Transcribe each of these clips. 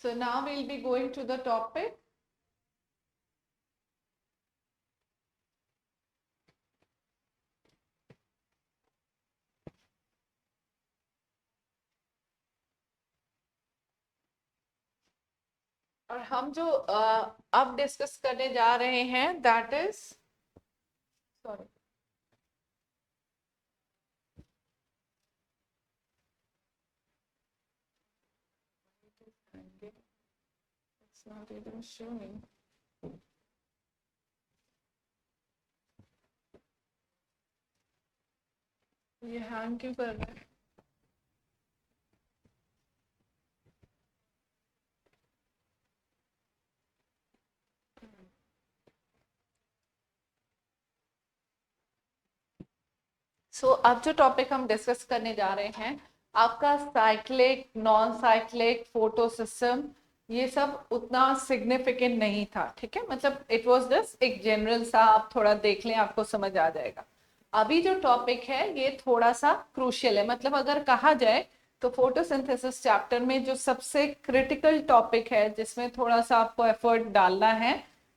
So now we'll be going to the topic. और हम जो अब डिस्कस करने जा रहे हैं that is sorry it's not even showing. ये हैंग क्यों कर रहा है? अब जो टॉपिक हम डिस्कस करने जा रहे हैं आपका cyclic non cyclic photo system, ये सब उतना सिग्निफिकेंट नहीं था। ठीक है, मतलब इट वाज जस्ट एक जनरल सा, आप थोड़ा देख लें आपको समझ आ जाएगा। अभी जो टॉपिक है ये थोड़ा सा क्रूशियल है, मतलब अगर कहा जाए तो फोटोसिंथेसिस चैप्टर में जो सबसे क्रिटिकल टॉपिक है जिसमें थोड़ा सा आपको एफर्ट डालना है,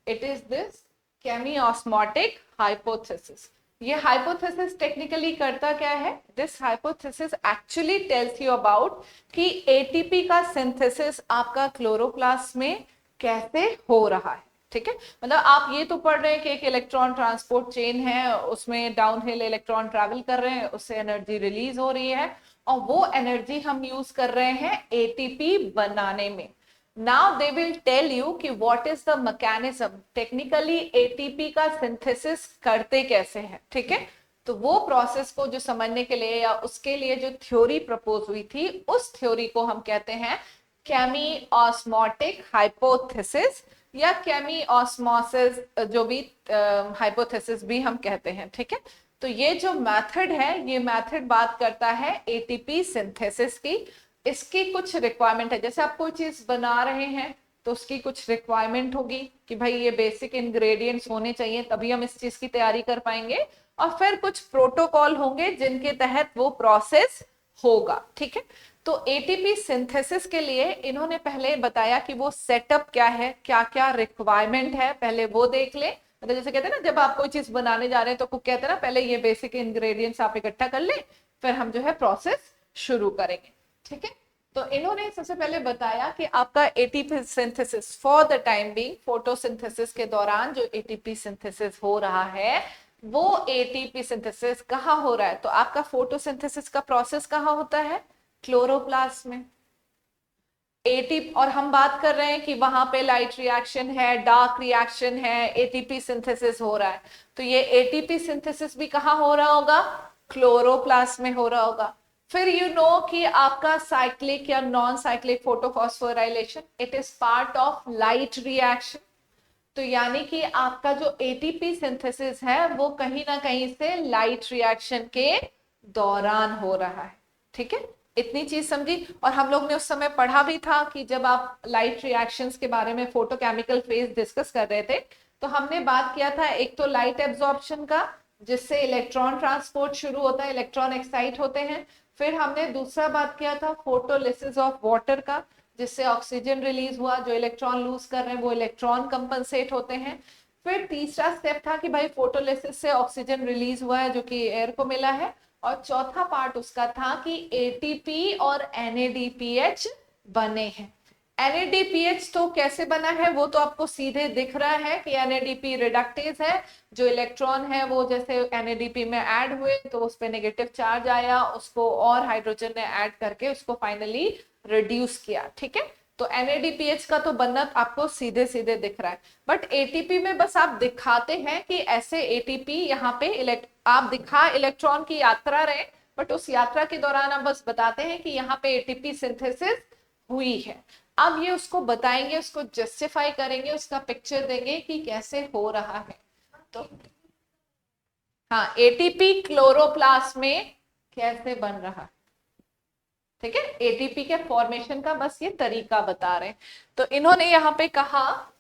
इट इज दिस केमियोस्मोटिक हाइपोथेसिस। ये हाइपोथेसिस टेक्निकली करता क्या है? This hypothesis actually tells you about कि एटीपी का सिंथेसिस आपका क्लोरोप्लास्ट में कैसे हो रहा है। ठीक है, मतलब आप ये तो पढ़ रहे हैं कि एक इलेक्ट्रॉन ट्रांसपोर्ट चेन है, उसमें डाउनहिल इलेक्ट्रॉन ट्रैवल कर रहे हैं, उससे एनर्जी रिलीज हो रही है और वो एनर्जी हम यूज कर रहे हैं एटीपी बनाने में। Now they will tell you कि what is the mechanism, technically ATP का synthesis करते कैसे हैं। ठीक है, तो वो प्रोसेस को जो समझने के लिए या उसके लिए जो थ्योरी प्रपोज हुई थी, उस थ्योरी को हम कहते हैं केमी ऑस्मोटिक हाइपोथेसिस या केमी ऑस्मोसिस, जो भी हाइपोथेसिस भी हम कहते हैं। ठीक है, तो ये जो मेथड है, ये मेथड बात करता है एटीपी सिंथेसिस की। इसकी कुछ रिक्वायरमेंट है, जैसे आप कोई चीज बना रहे हैं तो उसकी कुछ रिक्वायरमेंट होगी कि भाई ये बेसिक इंग्रेडिएंट्स होने चाहिए, तभी हम इस चीज की तैयारी कर पाएंगे। और फिर कुछ प्रोटोकॉल होंगे जिनके तहत वो प्रोसेस होगा। ठीक है, तो एटीपी सिंथेसिस के लिए इन्होंने पहले बताया कि वो सेटअप क्या है, क्या क्या रिक्वायरमेंट है, पहले वो देख ले। मतलब जैसे कहते हैं ना, जब आप कोई चीज बनाने जा रहे हैं तो कुक कहते हैं ना, पहले ये बेसिक इंग्रेडिएंट्स आप इकट्ठा कर ले, फिर हम जो है प्रोसेस शुरू करेंगे। ठीक है, तो इन्होंने सबसे पहले बताया कि आपका ATP synthesis for the time being, photosynthesis के दौरान जो एटीपी सिंथेसिस हो रहा है, वो एटीपी सिंथेसिस कहाँ हो रहा है? तो आपका फोटोसिंथेसिस का प्रोसेस कहाँ होता है? क्लोरोप्लास्ट में। एटीपी, और हम बात कर रहे हैं कि वहां पे लाइट रिएक्शन है, डार्क रिएक्शन है, एटीपी सिंथेसिस हो रहा है। तो ये एटीपी सिंथेसिस भी कहाँ हो रहा होगा? क्लोरोप्लास्ट में हो रहा होगा। फिर यू नो कि आपका साइक्लिक या non cyclic photophosphorylation, it is part of light reaction. तो यानी कि आपका जो एटीपी सिंथेसिस है वो कहीं ना कहीं से लाइट रिएक्शन के दौरान हो रहा है। ठीक है, इतनी चीज समझी। और हम लोग ने उस समय पढ़ा भी था कि जब आप लाइट रिएक्शंस के बारे में फोटोकेमिकल फेज डिस्कस कर रहे थे, तो हमने बात किया था एक तो लाइट एब्जॉर्प्शन का, जिससे इलेक्ट्रॉन ट्रांसपोर्ट शुरू होता है, इलेक्ट्रॉन एक्साइट होते हैं। फिर हमने दूसरा बात किया था फोटोलिसिस ऑफ वाटर का, जिससे ऑक्सीजन रिलीज हुआ, जो इलेक्ट्रॉन लूज कर रहे हैं वो इलेक्ट्रॉन कंपनसेट होते हैं। फिर तीसरा स्टेप था कि भाई फोटोलिसिस से ऑक्सीजन रिलीज हुआ है जो कि एयर को मिला है। और चौथा पार्ट उसका था कि एटीपी और एनएडीपीएच बने हैं। एनएडीपीएच तो कैसे बना है वो तो आपको सीधे दिख रहा है कि एनएडीपी रिडक्टेज है। जो इलेक्ट्रॉन है वो जैसे एनएडीपी में ऐड हुए तो उस पर नेगेटिव चार्ज आया, उसको और हाइड्रोजन ने ऐड करके उसको फाइनली रिड्यूस किया। ठीक है, तो एनएडीपीएच का तो बनना आपको सीधे सीधे दिख रहा है। बट एटीपी में बस आप दिखाते हैं कि ऐसे एटीपी यहाँ पे आप दिखा इलेक्ट्रॉन की यात्रा रहे, बट उस यात्रा के दौरान आप बस बताते हैं कि यहाँ पे एटीपी सिंथेसिस हुई है। अब ये उसको बताएंगे, उसको जस्टिफाई करेंगे, उसका पिक्चर देंगे कि कैसे हो रहा है। तो हाँ, एटीपी क्लोरोप्लास्ट में कैसे बन रहा है। ठीक है, एटीपी के फॉर्मेशन का बस ये तरीका बता रहे हैं। तो इन्होंने यहाँ पे कहा,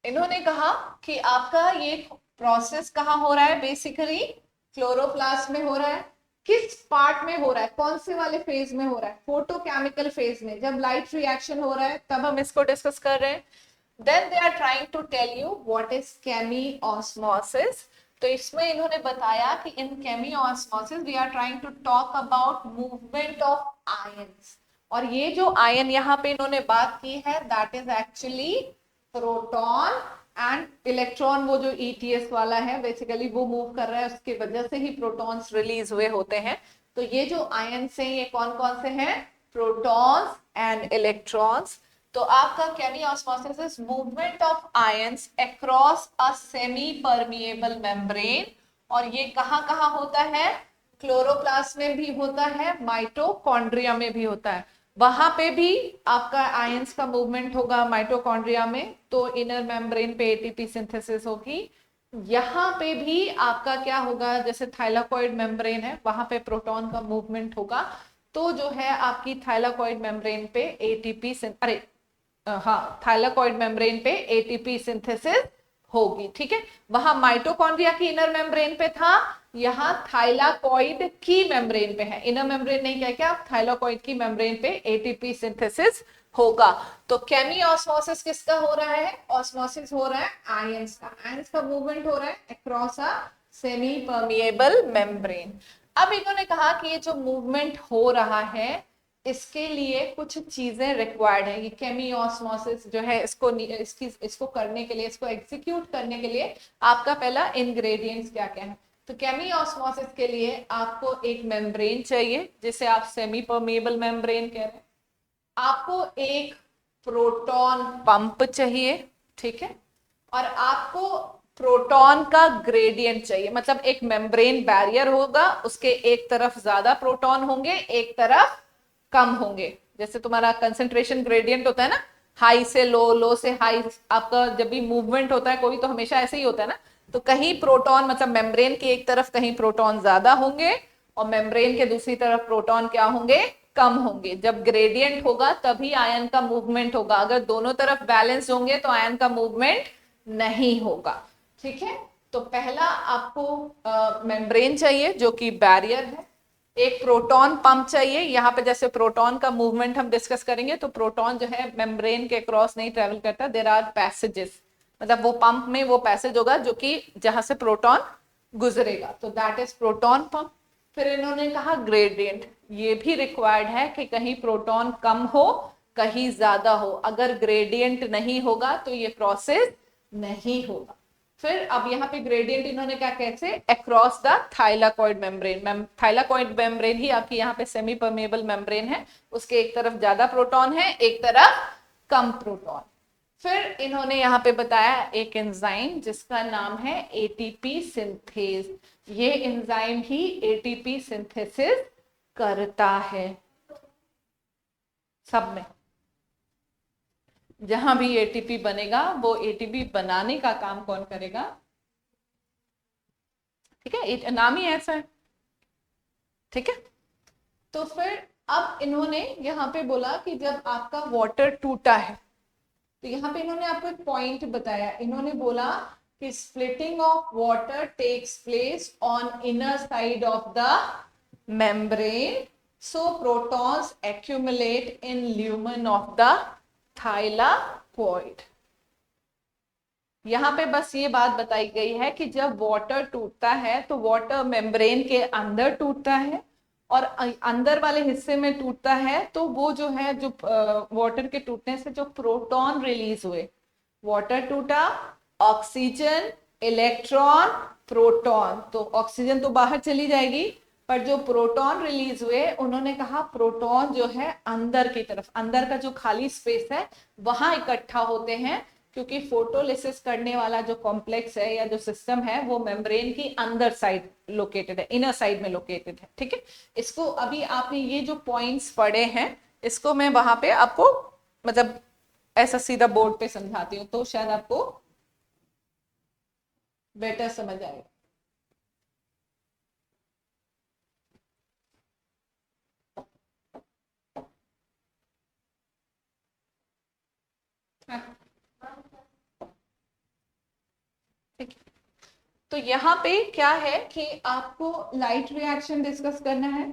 इन्होंने कहा कि आपका ये प्रोसेस कहाँ हो रहा है? बेसिकली क्लोरोप्लास्ट में हो रहा है। किस पार्ट में हो रहा है? कौन से वाले फेज में हो रहा है? फोटोकेमिकल फेज में, जब लाइट रिएक्शन हो रहा है तब हम इसको डिस्कस कर रहे हैं। Then they are trying to tell you what is chemiosmosis. तो इसमें इन्होंने बताया कि in chemiosmosis we are trying to talk about movement of ions. और ये जो आयन यहाँ पे इन्होंने बात की है that is actually proton and electron. वो जो ETS वाला है बेसिकली वो मूव कर रहा है, उसके वजह से ही प्रोटॉन्स रिलीज हुए होते हैं। तो ये जो आयन्स हैं ये कौन कौन से हैं? Protons and electrons. तो आपका chemiosmosis is movement of ions across a semi permeable membrane. और ये कहाँ कहाँ होता है? क्लोरोप्लास्ट में भी होता है, माइटोकॉन्ड्रिया में भी होता है। वहां पे भी आपका आयंस का मूवमेंट होगा माइटोकॉन्ड्रिया में, तो इनर मेम्ब्रेन पे ATP सिंथेसिस होगी। यहाँ पे भी आपका क्या होगा? जैसे थाइलाकॉइड मेम्ब्रेन है वहां पे प्रोटॉन का मूवमेंट होगा, तो जो है आपकी थाइलाकॉइड मेम्ब्रेन पे ATP अरे हाँ, थाइलाकॉइड मेम्ब्रेन पे ATP सिंथेसिस होगी। ठीक है, वहां माइटोकॉन्ड्रिया की इनर मेम्ब्रेन पे था, यहाँ थाइलाकॉइड की मेम्ब्रेन पे है। इनर मेम्ब्रेन नहीं क्या क्या, थाइलाकॉइड की मेम्ब्रेन पे ATP सिंथेसिस होगा। तो केमिओस्मोसिस किसका हो रहा है? ऑस्मोसिस हो रहा है आयंस का। आयंस का मूवमेंट हो रहा है across a semi permeable membrane. अब इन्होंने कहा कि ये जो मूवमेंट हो रहा है इसके लिए कुछ चीजें रिक्वायर्ड है। ये केमिओस्मोसिस जो है इसको करने के लिए, इसको एग्जीक्यूट करने के लिए आपका पहला इंग्रेडिएंट्स क्या क्या है? तो केमिओस्मोसिस के लिए आपको एक मेम्ब्रेन चाहिए जिसे आप सेमी परमेबल मेम्ब्रेन कह रहे हैं। आपको एक प्रोटॉन पंप चाहिए, ठीक है, और आपको प्रोटॉन का ग्रेडियंट चाहिए। मतलब एक मेम्ब्रेन बैरियर होगा, उसके एक तरफ ज्यादा प्रोटॉन होंगे, एक तरफ कम होंगे। जैसे तुम्हारा कंसेंट्रेशन ग्रेडियंट होता है ना, हाई से लो, लो से हाई। आपका जब भी मूवमेंट होता है कोई, तो हमेशा ऐसे ही होता है ना। तो कहीं प्रोटॉन मतलब मेम्ब्रेन की एक तरफ कहीं प्रोटॉन ज्यादा होंगे और मेम्ब्रेन के दूसरी तरफ प्रोटॉन क्या होंगे? कम होंगे। जब ग्रेडियंट होगा तभी आयन का मूवमेंट होगा। अगर दोनों तरफ बैलेंस होंगे तो आयन का मूवमेंट नहीं होगा। ठीक है, तो पहला आपको मेम्ब्रेन चाहिए जो कि बैरियर है। एक प्रोटॉन पंप चाहिए। यहाँ पे जैसे प्रोटॉन का मूवमेंट हम डिस्कस करेंगे तो प्रोटॉन जो है मेम्ब्रेन के क्रॉस नहीं ट्रेवल करता, देयर आर पैसेजेस। मतलब वो पंप में वो पैसेज होगा जो कि जहां से प्रोटॉन गुजरेगा, तो दैट इज प्रोटॉन पंप। फिर इन्होंने कहा ग्रेडियंट, ये भी रिक्वायर्ड है कि कहीं प्रोटॉन कम हो कहीं ज्यादा हो। अगर ग्रेडियंट नहीं होगा तो ये प्रोसेस नहीं होगा। फिर अब यहाँ पे ग्रेडियंट इन्होंने क्या कहते हैं? Across the thylakoid membrane. Thylakoid membrane ही आपकी यहाँ पे सेमी परमेबल मेम्ब्रेन है, उसके एक तरफ ज्यादा प्रोटॉन है, एक तरफ कम प्रोटॉन। फिर इन्होंने यहाँ पे बताया एक एंजाइम जिसका नाम है ATP सिंथेज। ये एंजाइम ही ATP सिंथेसिस करता है। सब में जहां भी ATP बनेगा वो ATP बनाने का काम कौन करेगा? ठीक है, नाम ही ऐसा है। ठीक है, तो फिर अब इन्होंने यहाँ पे बोला कि जब आपका वाटर टूटा है, तो यहाँ पे इन्होंने आपको एक पॉइंट बताया। इन्होंने बोला कि splitting of water takes place on inner side of the membrane, so protons accumulate in lumen of the thylakoid. यहाँ पे बस ये बात बताई गई है कि जब वाटर टूटता है तो वाटर मेम्ब्रेन के अंदर टूटता है, और अंदर वाले हिस्से में टूटता है तो वो जो है, जो वाटर के टूटने से जो प्रोटॉन रिलीज हुए, वाटर टूटा, ऑक्सीजन, इलेक्ट्रॉन, प्रोटॉन, तो ऑक्सीजन तो बाहर चली जाएगी, पर जो प्रोटॉन रिलीज हुए उन्होंने कहा प्रोटॉन जो है अंदर की तरफ, अंदर का जो खाली स्पेस है वहां इकट्ठा होते हैं, क्योंकि फोटोलिसिस करने वाला जो कॉम्प्लेक्स है या जो सिस्टम है वो मेम्ब्रेन की अंदर साइड लोकेटेड है, इनर साइड में लोकेटेड है। ठीक है, इसको अभी आपने ये जो पॉइंट्स पढ़े हैं इसको मैं वहां पे आपको मतलब ऐसा सीधा बोर्ड पे समझाती हूँ तो शायद आपको बेटर समझ आएगा। हाँ, ठीक है, तो यहाँ पे क्या है कि आपको लाइट रिएक्शन डिस्कस करना है।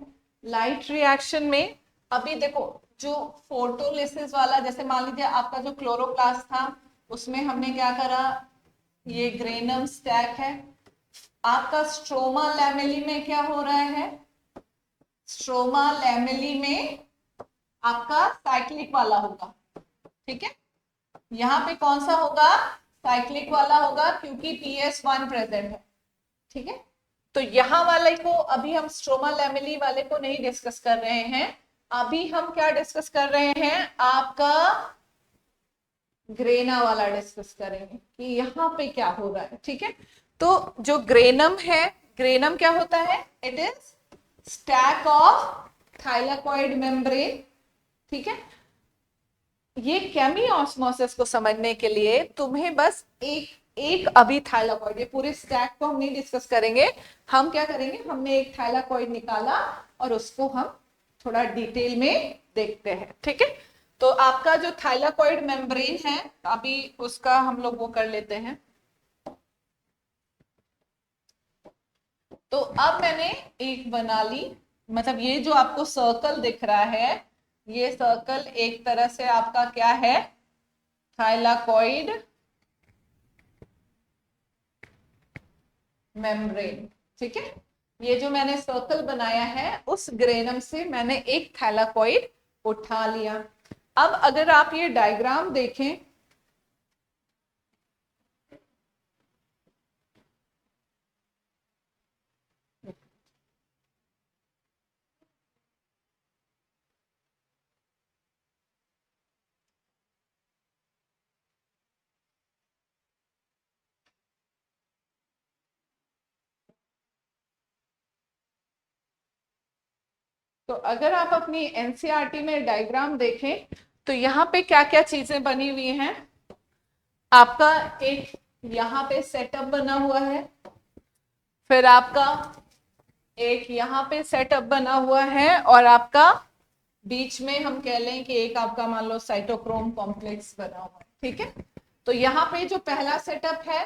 लाइट रिएक्शन में अभी देखो, जो फोटोलिसिस वाला, जैसे मान लीजिए आपका जो क्लोरोप्लास्ट था उसमें हमने क्या करा, ये ग्रेनम स्टैक है। आपका स्ट्रोमा लैमेली में क्या हो रहा है, स्ट्रोमा लैमेली में आपका साइक्लिक वाला होगा, ठीक है। यहाँ पे कौन सा होगा, साइक्लिक वाला होगा, क्योंकि PS1 प्रेजेंट है, ठीक है। तो यहाँ वाले को अभी हम स्ट्रोमा लैमेली वाले को नहीं डिस्कस कर रहे हैं, अभी हम क्या डिस्कस कर रहे हैं, आपका ग्रेना वाला डिस्कस करेंगे कि यहाँ पे क्या हो रहा है, ठीक है। तो जो ग्रेनम है, ग्रेनम क्या होता है, it is stack of thylakoid membrane, ठीक है। ये केमी ऑस्मोसिस को समझने के लिए तुम्हें बस एक अभी थाइलाकॉइड, ये पूरे स्टैक को हम नहीं डिस्कस करेंगे, हम क्या करेंगे, हमने एक थाइलाकॉइड निकाला और उसको हम थोड़ा डिटेल में देखते हैं, ठीक है। तो आपका जो थाइलाकॉइड मेम्ब्रेन है, अभी उसका हम लोग वो कर लेते हैं। तो अब मैंने एक बना ली, मतलब ये जो आपको सर्कल दिख रहा है, ये सर्कल एक तरह से आपका क्या है, थाइलाकॉइड मेम्ब्रेन, ठीक है। ये जो मैंने सर्कल बनाया है, उस ग्रेनम से मैंने एक थाइलाकॉइड उठा लिया। अब अगर आप ये डायग्राम देखें, तो अगर आप अपनी एनसीईआरटी में डायग्राम देखें तो यहाँ पे क्या क्या चीजें बनी हुई हैं, आपका एक यहाँ पे सेटअप बना हुआ है, फिर आपका एक यहाँ पे सेटअप बना हुआ है, और आपका बीच में हम कह लें कि एक आपका मान लो साइटोक्रोम कॉम्प्लेक्स बना हुआ है, ठीक है। तो यहाँ पे जो पहला सेटअप है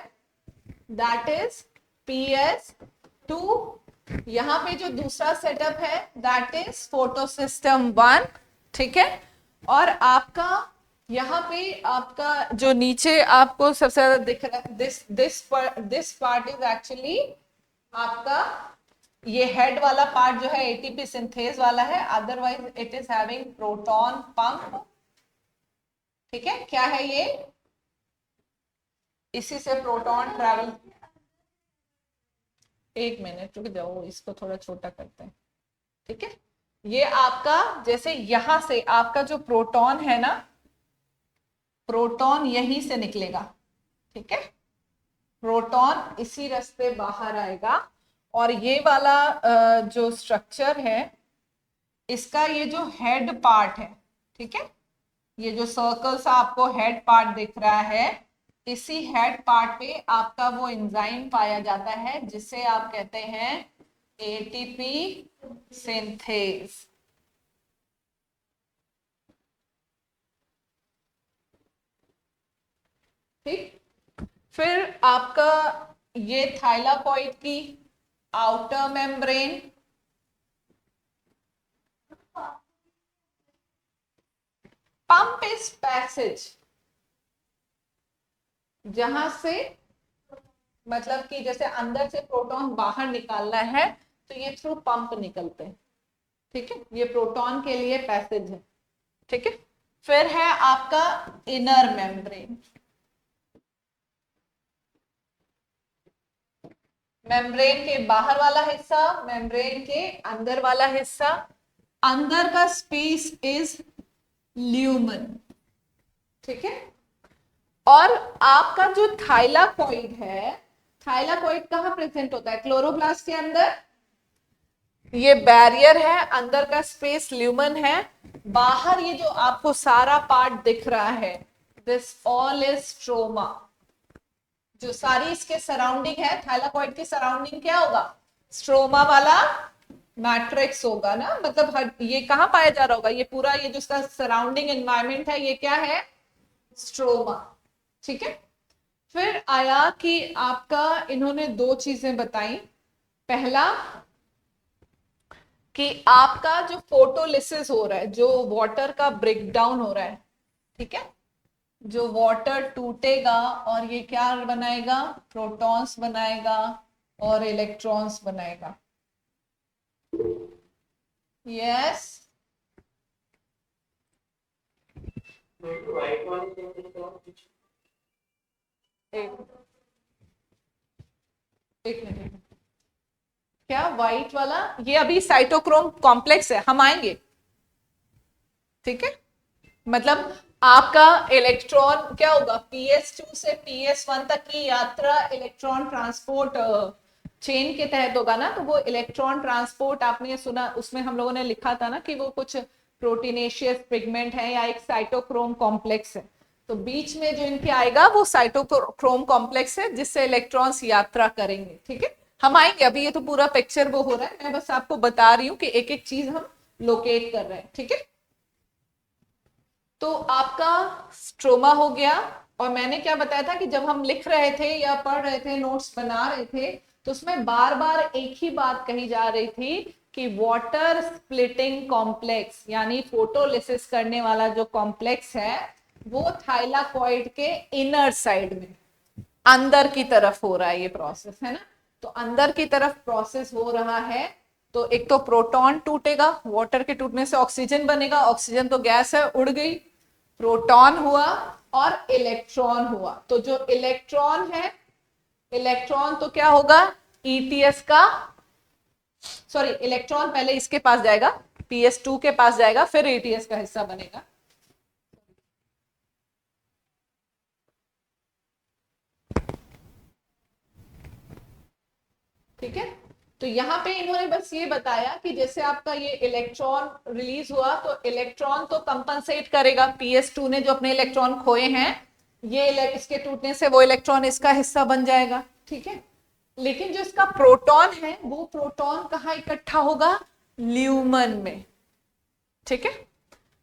दैट इज PS2, यहाँ पे जो दूसरा सेटअप है दैट इज फोटोसिस्टम 1, ठीक है। और आपका यहाँ पे आपका जो नीचे आपको सबसे ज्यादा दिख रहा है, दिस पार्ट इज एक्चुअली आपका, ये हेड वाला पार्ट जो है एटीपी सिंथेज वाला है, otherwise it is having proton pump, ठीक है। क्या है ये, इसी से प्रोटॉन ट्रैवल, एक मिनट रुक जाओ, इसको थोड़ा छोटा करते हैं, ठीक है। ये आपका जैसे यहां से आपका जो प्रोटॉन है ना, प्रोटॉन यहीं से निकलेगा, ठीक है। प्रोटॉन इसी रास्ते बाहर आएगा, और ये वाला जो स्ट्रक्चर है, इसका ये जो हेड पार्ट है, ठीक है, ये जो सर्कल सा आपको हेड पार्ट दिख रहा है, इसी हेड पार्ट पे आपका वो एंजाइम पाया जाता है जिसे आप कहते हैं एटीपी सिंथेज, ठीक। फिर आपका ये थाइलाकॉइड की outer membrane, pump is passage, जहां से मतलब कि जैसे अंदर से प्रोटॉन बाहर निकालना है तो ये थ्रू पंप निकलते हैं, ठीक है। ये प्रोटॉन के लिए पैसेज है, ठीक है। फिर है आपका इनर मेम्ब्रेन, मेम्ब्रेन के बाहर वाला हिस्सा, मेम्ब्रेन के अंदर वाला हिस्सा, अंदर का स्पेस इज ल्यूमन, ठीक है। और आपका जो थाइलाकॉइड है, थाइलाकॉइड कहाँ प्रेजेंट होता है, क्लोरोप्लास्ट के अंदर, ये बैरियर है, अंदर का स्पेस ल्यूमन है, बाहर ये जो आपको सारा पार्ट दिख रहा है, दिस ऑल इज स्ट्रोमा, जो सारी इसके सराउंडिंग है, थाइलाकॉइड की सराउंडिंग क्या होगा, स्ट्रोमा वाला मैट्रिक्स होगा ना, मतलब हर ये कहाँ पाया जा रहा होगा, ये पूरा ये जो इसका सराउंडिंग एनवायरमेंट है, ये क्या है, स्ट्रोमा, ठीक है। फिर आया कि आपका इन्होंने दो चीजें बताई। पहला कि आपका जो फोटोलिसिस हो रहा है, जो वाटर का ब्रेकडाउन हो रहा है, ठीक है, जो वाटर टूटेगा और ये क्या बनाएगा, प्रोटॉन्स बनाएगा और इलेक्ट्रॉन्स बनाएगा। यस, एक मिनट, क्या व्हाइट वाला, ये अभी साइटोक्रोम कॉम्प्लेक्स है, हम आएंगे, ठीक है। मतलब आपका इलेक्ट्रॉन क्या होगा, PS2 से PS1 तक की यात्रा इलेक्ट्रॉन ट्रांसपोर्ट चेन के तहत होगा ना। तो वो इलेक्ट्रॉन ट्रांसपोर्ट आपने सुना, उसमें हम लोगों ने लिखा था ना कि वो कुछ प्रोटीनेशियस पिगमेंट है या एक साइटोक्रोम कॉम्प्लेक्स है। तो बीच में जो इनके आएगा वो साइटोक्रोम कॉम्प्लेक्स है जिससे इलेक्ट्रॉन्स यात्रा करेंगे, ठीक है। हम आएंगे, अभी ये तो पूरा पिक्चर वो हो रहा है, मैं बस आपको बता रही हूँ कि एक एक चीज हम लोकेट कर रहे हैं, ठीक है। तो आपका स्ट्रोमा हो गया। और मैंने क्या बताया था कि जब हम लिख रहे थे या पढ़ रहे थे, नोट्स बना रहे थे, तो उसमें बार बार एक ही बात कही जा रही थी कि वाटर स्प्लिटिंग कॉम्प्लेक्स, यानी फोटोलिसिस करने वाला जो कॉम्प्लेक्स है वो थाइलाकॉइड के इनर साइड में, अंदर की तरफ हो रहा है ये प्रोसेस, है ना। तो अंदर की तरफ प्रोसेस हो रहा है। तो एक तो प्रोटॉन टूटेगा, वाटर के टूटने से ऑक्सीजन बनेगा, ऑक्सीजन तो गैस है, उड़ गई, प्रोटॉन हुआ और इलेक्ट्रॉन हुआ। तो जो इलेक्ट्रॉन है, इलेक्ट्रॉन तो क्या होगा, ईटीएस का, सॉरी, इलेक्ट्रॉन पहले इसके पास जाएगा, PS2 के पास जाएगा, फिर ईटीएस का हिस्सा बनेगा। ठीक है। तो यहाँ पे इन्होंने बस ये बताया कि जैसे आपका ये इलेक्ट्रॉन रिलीज हुआ तो इलेक्ट्रॉन तो कंपनसेट करेगा, PS2 ने जो अपने इलेक्ट्रॉन खोए हैं, ये इसके टूटने से वो इलेक्ट्रॉन इसका हिस्सा बन जाएगा, ठीक है। लेकिन जो इसका प्रोटॉन है वो प्रोटॉन कहाँ इकट्ठा होगा, ल्यूमन में, ठीक है।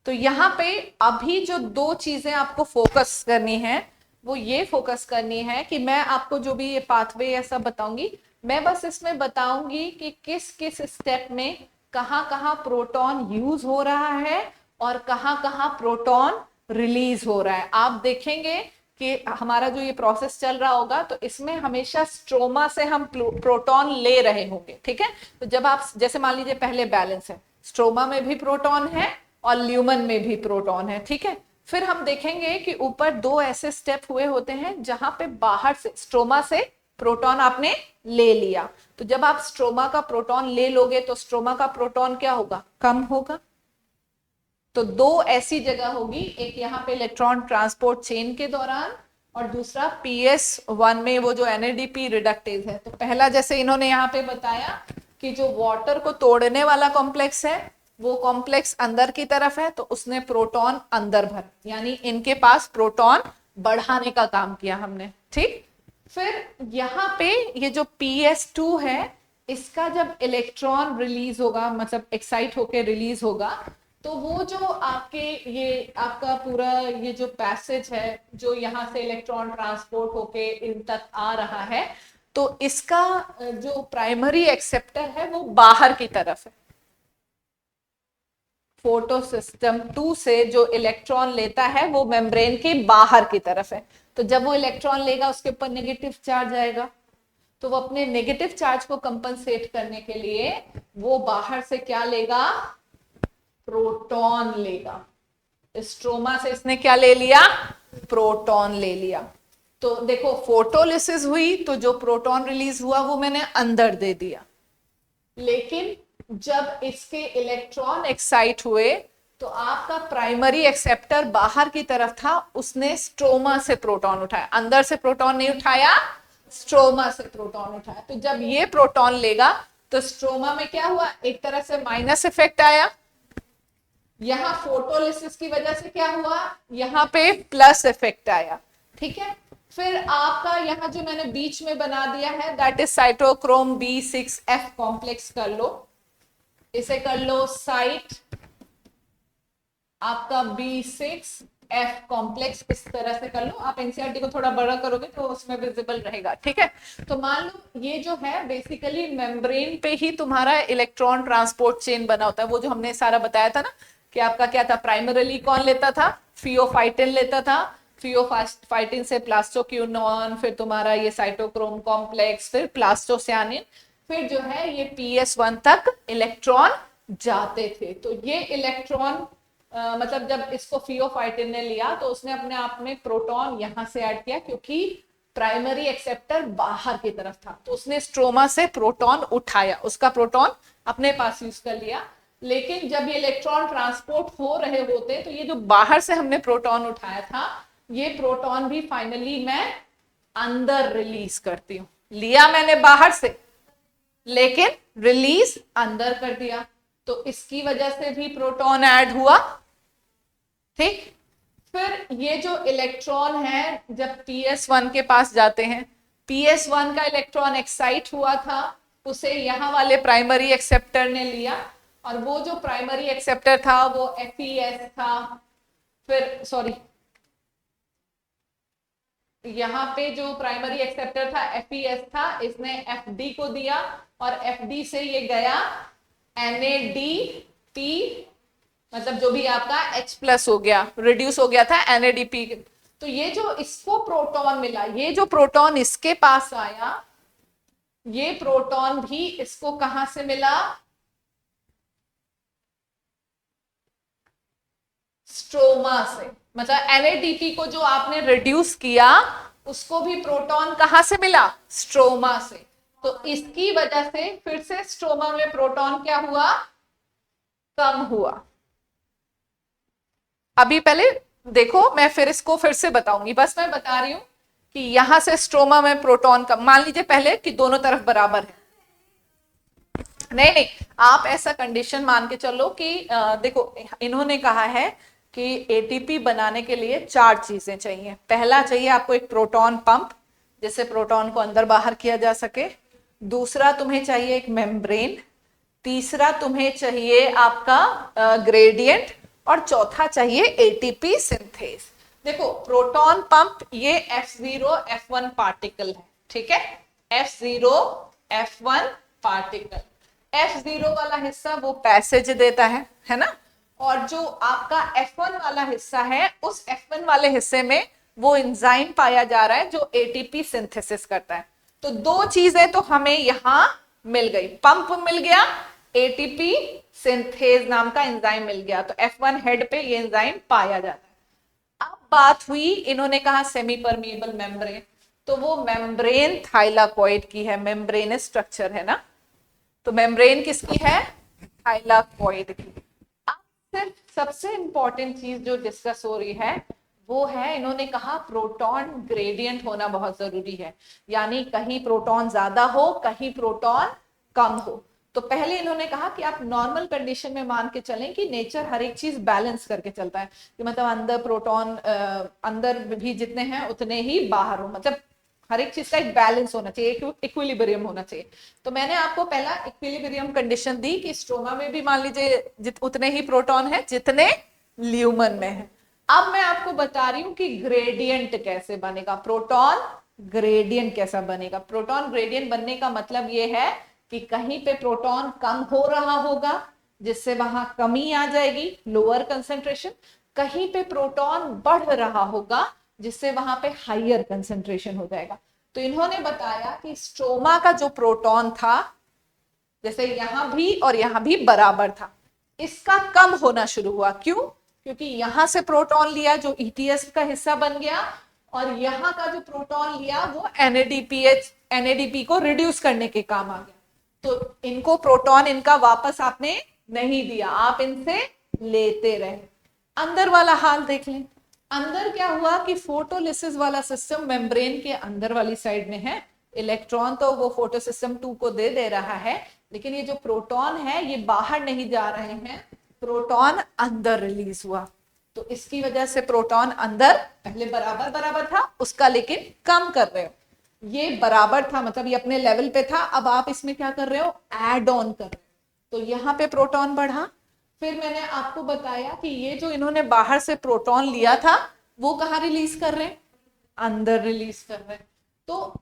तो यहाँ पे अभी जो दो चीजें आपको फोकस करनी है वो ये फोकस करनी है कि मैं आपको जो भी ये पाथवे ऐसा बताऊंगी, मैं बस इसमें बताऊंगी कि किस किस स्टेप में कहाँ कहाँ प्रोटॉन यूज हो रहा है और कहाँ कहाँ प्रोटॉन रिलीज हो रहा है। आप देखेंगे कि हमारा जो ये प्रोसेस चल रहा होगा तो इसमें हमेशा स्ट्रोमा से हम प्रोटॉन ले रहे होंगे, ठीक है। तो जब आप जैसे मान लीजिए पहले बैलेंस है, स्ट्रोमा में भी प्रोटॉन है और ल्यूमन में भी प्रोटॉन है, ठीक है। फिर हम देखेंगे कि ऊपर दो ऐसे स्टेप हुए होते हैं जहां पे बाहर से स्ट्रोमा से प्रोटॉन आपने ले लिया। तो जब आप स्ट्रोमा का प्रोटॉन ले लोगे तो स्ट्रोमा का प्रोटॉन क्या होगा, कम होगा। तो दो ऐसी जगह होगी, एक यहाँ पे इलेक्ट्रॉन ट्रांसपोर्ट चेन के दौरान और दूसरा PS1 में वो जो NADP रिडक्टेज है। तो पहला जैसे इन्होंने यहाँ पे बताया कि जो वाटर को तोड़ने वाला कॉम्प्लेक्स है वो कॉम्प्लेक्स अंदर की तरफ है, तो उसने प्रोटॉन अंदर भर, यानी इनके पास प्रोटॉन बढ़ाने का काम किया हमने, ठीक। फिर यहाँ पे ये जो PS2 है, इसका जब इलेक्ट्रॉन रिलीज होगा, मतलब एक्साइट होके रिलीज होगा, तो वो जो आपके ये आपका पूरा ये जो पैसेज है जो यहाँ से इलेक्ट्रॉन ट्रांसपोर्ट होके इन तक आ रहा है, तो इसका जो प्राइमरी एक्सेप्टर है वो बाहर की तरफ है। फोटो सिस्टम 2 से जो इलेक्ट्रॉन लेता है वो मेम्ब्रेन के बाहर की तरफ है। तो जब वो इलेक्ट्रॉन लेगा उसके ऊपर नेगेटिव चार्ज आएगा, तो वो अपने नेगेटिव चार्ज को कंपनसेट करने के लिए वो बाहर से क्या लेगा, प्रोटॉन लेगा। स्ट्रोमा से इसने क्या ले लिया, प्रोटॉन ले लिया। तो देखो फोटोलिसिस हुई तो जो प्रोटॉन रिलीज हुआ वो मैंने अंदर दे दिया, लेकिन जब इसके इलेक्ट्रॉन एक्साइट हुए तो आपका प्राइमरी एक्सेप्टर बाहर की तरफ था, उसने स्ट्रोमा से प्रोटॉन उठाया, अंदर से प्रोटॉन नहीं उठाया, स्ट्रोमा से प्रोटॉन उठाया। तो जब ये प्रोटॉन लेगा तो स्ट्रोमा में क्या हुआ, एक तरह से माइनस इफेक्ट आया, यहां फोटोलिसिस की वजह से क्या हुआ, यहां पे प्लस इफेक्ट आया, ठीक है। फिर आपका यहां जो मैंने बीच में बना दिया है that is cytochrome B6F complex कर लो, इसे कर लो साइट आपका B6 F कॉम्प्लेक्स, इस तरह से कर लो आप। एनसीईआरटी को थोड़ा बड़ा करोगे तो उसमें विजिबल रहेगा, ठीक है। तो मान लो ये जो है बेसिकली मेम्ब्रेन पे ही तुम्हारा इलेक्ट्रॉन ट्रांसपोर्ट चेन बना होता है। वो जो हमने सारा बताया था ना कि आपका क्या था, प्राइमरली कौन लेता था, फियोफाइटिन लेता था, फियोफाइटिन से प्लास्टोक्यूनॉन, फिर तुम्हारा ये साइटोक्रोम कॉम्प्लेक्स, फिर प्लास्टोसियानिन, फिर जो है ये PS1 तक इलेक्ट्रॉन जाते थे। तो ये इलेक्ट्रॉन मतलब जब इसको फियोफाइटिन ने लिया तो उसने अपने आप में प्रोटॉन यहां से ऐड किया, क्योंकि प्राइमरी एक्सेप्टर बाहर की तरफ था, तो उसने स्ट्रोमा से प्रोटॉन उठाया, उसका प्रोटॉन अपने पास यूज कर लिया। लेकिन जब ये इलेक्ट्रॉन ट्रांसपोर्ट हो रहे होते तो ये जो बाहर से हमने प्रोटॉन उठाया था, ये प्रोटॉन भी फाइनली मैं अंदर रिलीज करती हूँ। लिया मैंने बाहर से लेकिन रिलीज अंदर कर दिया, तो इसकी वजह से भी प्रोटॉन ऐड हुआ, ठीक। फिर ये जो इलेक्ट्रॉन है जब PS1 के पास जाते हैं, PS1 का इलेक्ट्रॉन एक्साइट हुआ था, उसे यहां वाले प्राइमरी एक्सेप्टर ने लिया, और वो जो प्राइमरी एक्सेप्टर था वो FES था। फिर सॉरी, यहाँ पे जो प्राइमरी एक्सेप्टर था FES था, इसने FD को दिया, और FD से ये गया NADP, मतलब जो भी आपका H+ हो गया, रिड्यूस हो गया था NADP। तो ये जो इसको प्रोटॉन मिला, ये जो प्रोटॉन इसके पास आया, ये प्रोटॉन भी इसको कहां से मिला, स्ट्रोमा से। मतलब NADP को जो आपने रिड्यूस किया, उसको भी प्रोटॉन कहां से मिला, स्ट्रोमा से। तो इसकी वजह से फिर से स्ट्रोमा में प्रोटॉन क्या हुआ, कम हुआ। अभी पहले देखो, मैं फिर इसको फिर से बताऊंगी, बस मैं बता रही हूं कि यहां से स्ट्रोमा में प्रोटॉन कम, मान लीजिए पहले कि दोनों तरफ बराबर है, नहीं नहीं, आप ऐसा कंडीशन मान के चलो कि देखो इन्होंने कहा है कि ATP बनाने के लिए 4 चीजें चाहिए। पहला चाहिए आपको एक प्रोटॉन पंप, जिससे प्रोटॉन को अंदर बाहर किया जा सके। दूसरा तुम्हें चाहिए एक मेम्ब्रेन। तीसरा तुम्हें चाहिए आपका ग्रेडियंट। और चौथा चाहिए ATP सिंथेस। देखो प्रोटॉन पंप ये F0 F1 पार्टिकल है, ठीक है, F0 F1 पार्टिकल। F0 वाला हिस्सा वो पैसेज देता है ना, और जो आपका F1 वाला हिस्सा है, उस F1 वाले हिस्से में वो एंजाइम पाया जा रहा है जो ATP सिंथेसिस करता है। तो 2 चीजें तो हमें यहां मिल गई, पंप मिल गया, ATP सिंथेज नाम का एंजाइम मिल गया, तो F1 हेड पे ये एंजाइम पाया जाता है। अब बात हुई, इन्होंने कहा सेमी परमिएबल मेम्ब्रेन, तो वो मेम्ब्रेन थाइलाकॉइड की है, मेम्ब्रेन स्ट्रक्चर है ना, तो मेम्ब्रेन किसकी है, थाइलाकॉइड की। अब सिर्फ सबसे इंपॉर्टेंट चीज जो डिस्कस हो रही है वो है, इन्होंने कहा प्रोटॉन ग्रेडियंट होना बहुत जरूरी है, यानी कहीं प्रोटॉन ज्यादा हो, कहीं प्रोटॉन कम हो। तो पहले इन्होंने कहा कि आप नॉर्मल कंडीशन में मान के चलें कि नेचर हर एक चीज बैलेंस करके चलता है, कि मतलब अंदर प्रोटॉन अंदर भी जितने हैं उतने ही बाहर हो, मतलब हर एक चीज का एक बैलेंस होना चाहिए, इक्विलिब्रियम होना चाहिए। तो मैंने आपको पहला इक्विलिब्रियम कंडीशन दी कि स्ट्रोमा में भी मान लीजिए उतने ही प्रोटॉन है जितने ल्यूमन में है। अब मैं आपको बता रही हूं कि ग्रेडियंट कैसे बनेगा, प्रोटॉन ग्रेडियंट कैसा बनेगा। प्रोटॉन ग्रेडियंट बनने का मतलब यह है कि कहीं पे प्रोटॉन कम हो रहा होगा, जिससे वहां कमी आ जाएगी, लोअर कंसेंट्रेशन, कहीं पे प्रोटॉन बढ़ रहा होगा, जिससे वहां पे हाइयर कंसेंट्रेशन हो जाएगा। तो इन्होंने बताया कि स्ट्रोमा का जो प्रोटॉन था, जैसे यहां भी और यहां भी बराबर था, इसका कम होना शुरू हुआ। क्यों? क्योंकि यहां से प्रोटॉन लिया जो ETS का हिस्सा बन गया, और यहां का जो प्रोटॉन लिया वो NADP को रिड्यूस करने के काम आ गया। तो इनको प्रोटॉन इनका वापस आपने नहीं दिया, आप इनसे लेते रहे। अंदर वाला हाल देख लें, अंदर क्या हुआ कि फोटोलिसिस वाला सिस्टम मेम्ब्रेन के अंदर वाली साइड में है, इलेक्ट्रॉन तो वो फोटो सिस्टम 2 को दे रहा है, लेकिन ये जो प्रोटॉन है ये बाहर नहीं जा रहे हैं, प्रोटॉन अंदर रिलीज हुआ। तो इसकी वजह से प्रोटॉन अंदर पहले बराबर बराबर था उसका, लेकिन कम कर रहे हो। ये बराबर था मतलब ये अपने लेवल पे था, अब आप इसमें क्या कर रहे हो, ऐड ऑन कर रहे हो। तो यहाँ पे प्रोटॉन बढ़ा, फिर मैंने आपको बताया कि ये जो इन्होंने बाहर से प्रोटॉन लिया था वो कहाँ रिलीज कर रहे हैं, अंदर रिलीज कर रहे हैं। तो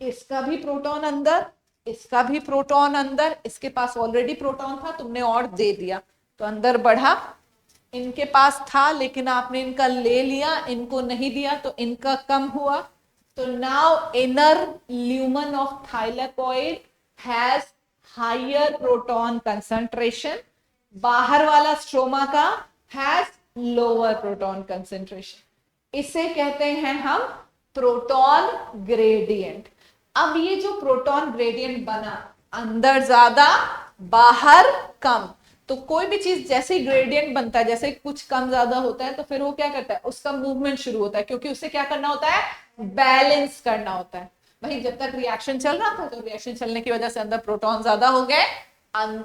इसका भी प्रोटॉन अंदर, इसका भी प्रोटॉन अंदर, इसके पास ऑलरेडी प्रोटॉन था, तुमने और दे दिया तो अंदर बढ़ा। इनके पास था लेकिन आपने इनका ले लिया, इनको नहीं दिया तो इनका कम हुआ। तो now inner lumen of thylakoid has higher proton concentration, बाहर वाला स्ट्रोमा का हैज लोअर प्रोटॉन कंसंट्रेशन। इसे कहते हैं हम प्रोटॉन ग्रेडियंट। अब ये जो प्रोटॉन ग्रेडियंट बना, अंदर ज्यादा बाहर कम, तो कोई भी चीज जैसे ही ग्रेडियंट बनता है, जैसे कुछ कम ज्यादा होता है तो फिर वो क्या करता है, उसका मूवमेंट शुरू होता है, क्योंकि उसे क्या करना होता है, बैलेंस करना होता है। वही जब तक रिएक्शन चल रहा था तो रिएक्शन चलने की वजह से अंदर प्रोटॉन ज्यादा हो गए,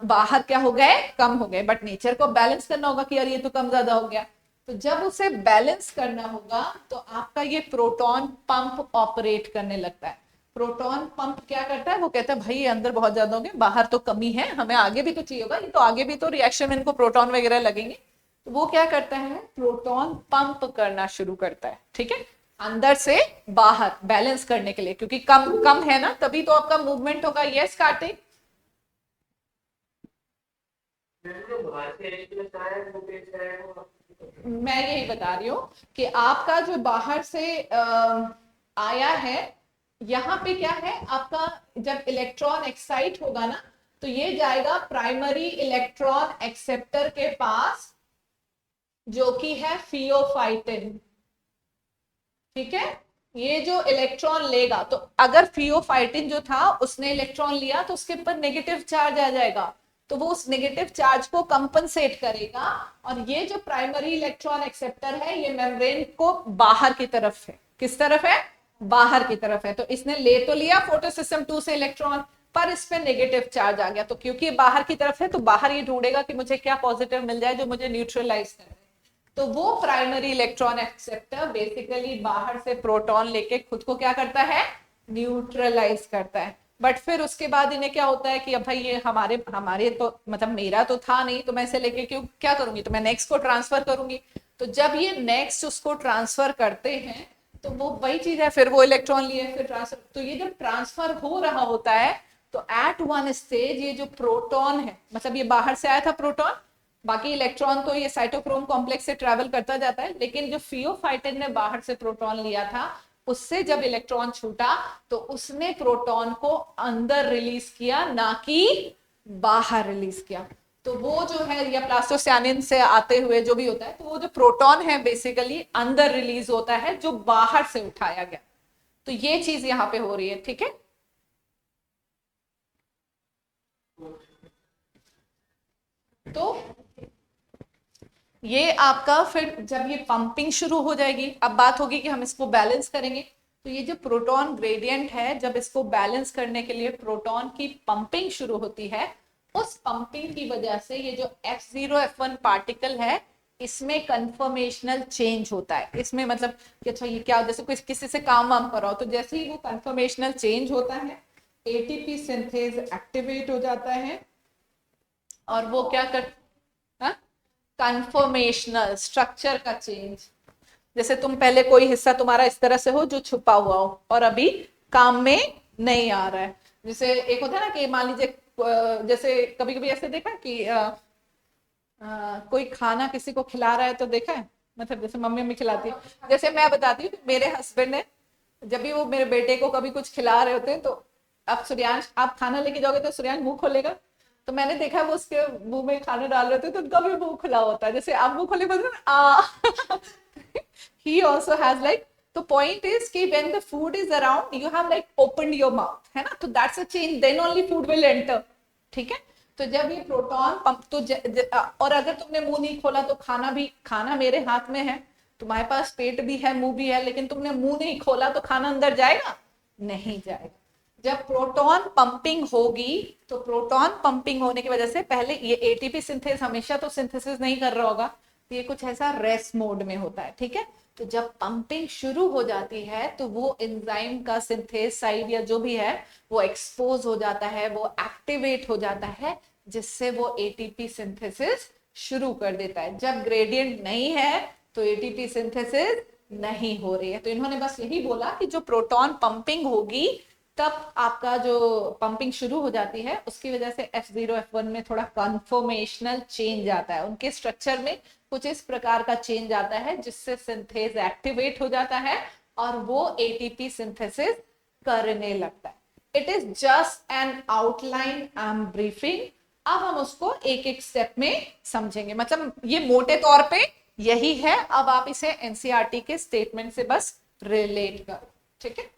बाहर क्या हो गए, कम हो गए, बट नेचर को बैलेंस करना होगा कि यार ये तो कम ज्यादा हो गया। तो जब उसे बैलेंस करना होगा तो आपका ये प्रोटॉन पंप ऑपरेट करने लगता है। प्रोटॉन पंप क्या करता है, वो कहता है भाई अंदर बहुत ज्यादा हो गए, बाहर तो कमी है, हमें आगे भी तो चाहिए होगा, ये तो आगे भी तो रिएक्शन में इनको प्रोटॉन वगैरह लगेंगे। तो वो क्या करता है, प्रोटॉन पंप करना शुरू करता है, ठीक है, अंदर से बाहर बैलेंस करने के लिए, क्योंकि कम कम है ना, तभी तो आपका मूवमेंट होगा। यस कार्तिक, मैं यही बता रही हूँ कि आपका जो बाहर से आया है, यहाँ पे क्या है आपका, जब इलेक्ट्रॉन एक्साइट होगा ना तो ये जाएगा प्राइमरी इलेक्ट्रॉन एक्सेप्टर के पास, जो कि है फियोफाइटिन, ठीक है। ये जो इलेक्ट्रॉन लेगा, तो अगर फियोफाइटिन जो था उसने इलेक्ट्रॉन लिया तो उसके ऊपर नेगेटिव चार्ज आ जाएगा, तो वो उस नेगेटिव चार्ज को कंपनसेट करेगा। और ये जो प्राइमरी इलेक्ट्रॉन एक्सेप्टर है ये मेम्ब्रेन को बाहर की तरफ है, किस तरफ है, बाहर की तरफ है। तो इसने ले तो लिया फोटोसिस्टम 2 से इलेक्ट्रॉन, पर इस पे नेगेटिव चार्ज आ गया, तो क्योंकि बाहर की तरफ है तो बाहर ये ढूंढेगा कि मुझे क्या पॉजिटिव मिल जाए जो मुझे न्यूट्रलाइज करे। तो वो प्राइमरी इलेक्ट्रॉन एक्सेप्टर बेसिकली बाहर से प्रोटॉन लेके खुद को क्या करता है, न्यूट्रलाइज करता है। बट फिर उसके बाद इन्हें क्या होता है कि अब भाई ये हमारे हमारे तो मतलब मेरा तो था नहीं, तो मैं इसे लेके क्यों क्या करूंगी, तो मैं नेक्स्ट को ट्रांसफर करूंगी। तो जब ये नेक्स्ट उसको ट्रांसफर करते हैं तो वो वही चीज है, फिर वो इलेक्ट्रॉन लिए फिर ट्रांसफर, तो ये जब ट्रांसफर हो रहा होता है तो एट वन स्टेज ये जो प्रोटॉन है, मतलब ये बाहर से आया था प्रोटॉन, बाकी इलेक्ट्रॉन तो ये साइटोक्रोम कॉम्प्लेक्स से ट्रेवल करता जाता है, लेकिन जो फियोफाइटिन ने बाहर से प्रोटॉन लिया था उससे जब इलेक्ट्रॉन छूटा तो उसने प्रोटॉन को अंदर रिलीज किया, ना कि बाहर रिलीज किया। तो वो जो है या प्लास्टोसियानिन से आते हुए जो भी होता है, तो वो जो प्रोटॉन है बेसिकली अंदर रिलीज होता है जो बाहर से उठाया गया। तो ये चीज यहाँ पे हो रही है, ठीक है। तो ये आपका फिर जब ये पंपिंग शुरू हो जाएगी, अब बात होगी कि हम इसको बैलेंस करेंगे। तो ये जो प्रोटॉन ग्रेडियंट है, जब इसको बैलेंस करने के लिए प्रोटॉन की पंपिंग शुरू होती है, उस पंपिंग की वजह से ये जो F0 F1 पार्टिकल है इसमें कन्फर्मेशनल चेंज होता है। इसमें मतलब कि अच्छा ये क्या, जैसे कोई किसी से काम वाम कराओ तो जैसे ही वो कन्फर्मेशनल चेंज होता है एटीपी सिंथेज एक्टिवेट हो जाता है, और वो क्या कर, कन्फर्मेशनल स्ट्रक्चर का चेंज। जैसे तुम पहले कोई हिस्सा तुम्हारा इस तरह से हो जो छुपा हुआ हो और अभी काम में नहीं आ रहा है। जैसे एक होता है ना कि मान लीजिए जैसे कभी कभी ऐसे देखा कि कोई खाना किसी को खिला रहा है तो देखा है, मतलब जैसे मम्मी मम्मी खिलाती है, जैसे मैं बताती हूँ मेरे हस्बैंड ने जब भी वो मेरे बेटे को कभी कुछ खिला रहे होते हैं तो अब सूर्यांश आप खाना लेके जाओगे तो सूर्यांश मुंह खोलेगा, तो मैंने देखा वो उसके मुंह में खाना डाल रहे थे तो उनका भी मुंह खुला होता है, जैसे आप मुंह खोले बोलते ना आ he also has like, the point is कि when the food is around you have like opened your mouth, है ना, तो that's a change, then only food will enter, ठीक है। तो जब ये प्रोटॉन पंप तो और अगर तुमने मुंह नहीं खोला तो खाना भी, खाना मेरे हाथ में है, तुम्हारे पास पेट भी है मुंह भी है, लेकिन तुमने मुंह नहीं खोला तो खाना अंदर जाएगा, नहीं जाएगा। जब प्रोटॉन पंपिंग होगी तो प्रोटॉन पंपिंग होने की वजह से पहले ये एटीपी सिंथेस हमेशा तो सिंथेसिस नहीं कर रहा होगा, तो ये कुछ ऐसा रेस्ट मोड में होता है, ठीक है। तो जब पंपिंग शुरू हो जाती है तो वो एंजाइम का सिंथेस साइड या जो भी है वो एक्सपोज हो जाता है, वो एक्टिवेट हो जाता है, जिससे वो एटीपी सिंथेसिस शुरू कर देता है। जब ग्रेडियंट नहीं है तो एटीपी सिंथेसिस नहीं हो रही है। तो इन्होंने बस यही बोला कि जो प्रोटॉन पंपिंग होगी तब आपका जो पंपिंग शुरू हो जाती है, उसकी वजह से F0 F1 में थोड़ा कन्फॉर्मेशनल चेंज आता है, उनके स्ट्रक्चर में कुछ इस प्रकार का चेंज आता है जिससे सिंथेज एक्टिवेट हो जाता है और वो एटीपी सिंथेसिस करने लगता है। It is just an outline I am briefing. अब हम उसको एक एक स्टेप में समझेंगे, मतलब ये मोटे तौर पे यही है। अब आप इसे एनसीईआरटी के स्टेटमेंट से बस रिलेट करो, ठीक है।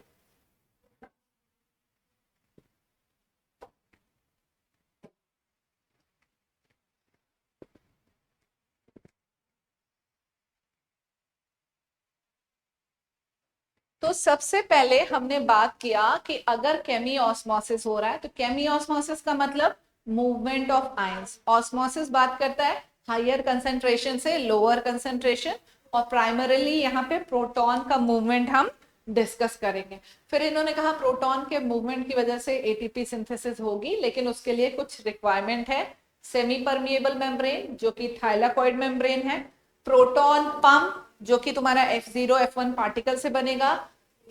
तो सबसे पहले हमने बात किया कि अगर केमी ऑस्मोसिस हो रहा है तो केमी ऑस्मोसिस का मतलब मूवमेंट ऑफ आयंस। ऑस्मोसिस बात करता है हायर कंसेंट्रेशन से लोअर कंसेंट्रेशन, और प्राइमरीली यहाँ पे प्रोटॉन का मूवमेंट हम डिस्कस करेंगे। फिर इन्होंने कहा प्रोटॉन के मूवमेंट की वजह से एटीपी सिंथेसिस होगी, लेकिन उसके लिए कुछ रिक्वायरमेंट है। सेमी परमिएबल मेम्ब्रेन जो कि थाइलाकॉइड मेम्ब्रेन है, प्रोटॉन पंप जो कि तुम्हारा F0 F1 पार्टिकल से बनेगा,